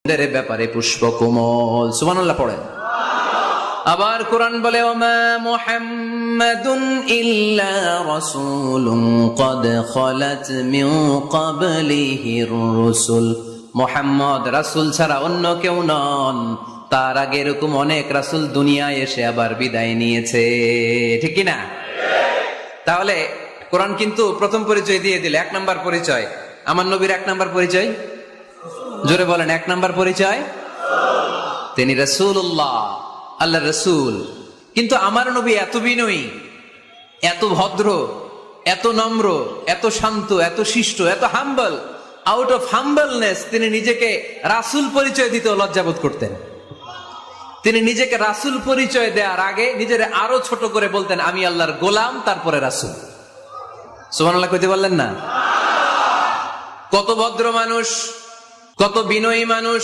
মুমিনদের ব্যাপারে পুষ্পকোমল। সুবহানাল্লাহ পড়েন। আবার কোরআন বলে ওমা মুহাম্মাদুন ইল্লা রাসূলুন ক্বাদ খালাত মিন ক্বাবলিহির রাসূল। মুহাম্মদ রাসূল ছাড়া অন্য কেউ নন, তার আগে এরকম অনেক রাসূল দুনিয়ায় এসে আবার বিদায় নিয়েছে, ঠিক কি না? তাহলে কোরআন কিন্তু প্রথম পরিচয় দিয়ে দিল, 1 নাম্বার পরিচয় আমার নবীর। 1 নাম্বার পরিচয় জোরে বলেন, 1 নাম্বার পরিচয় তিনি রাসূলুল্লাহ, আল্লাহ রসুল। কিন্তু আমার নবী এত বিনয়ী, এত ভদ্র, এত নম্র, এত শান্ত, এত শিষ্ট, এত হাম্বল। আউট অফ হাম্বলনেস তিনি নিজেকে রাসূল পরিচয় দিতে লজ্জাবোধ করতেন। তিনি নিজেকে রাসূল পরিচয় দেওয়ার আগে নিজের আরো ছোট করে বলতেন, আমি আল্লাহর গোলাম, তারপরে রাসূল। সুবহানাল্লাহ কইতে বললেন না? কত ভদ্র মানুষ, কত বিনয়ী মানুষ।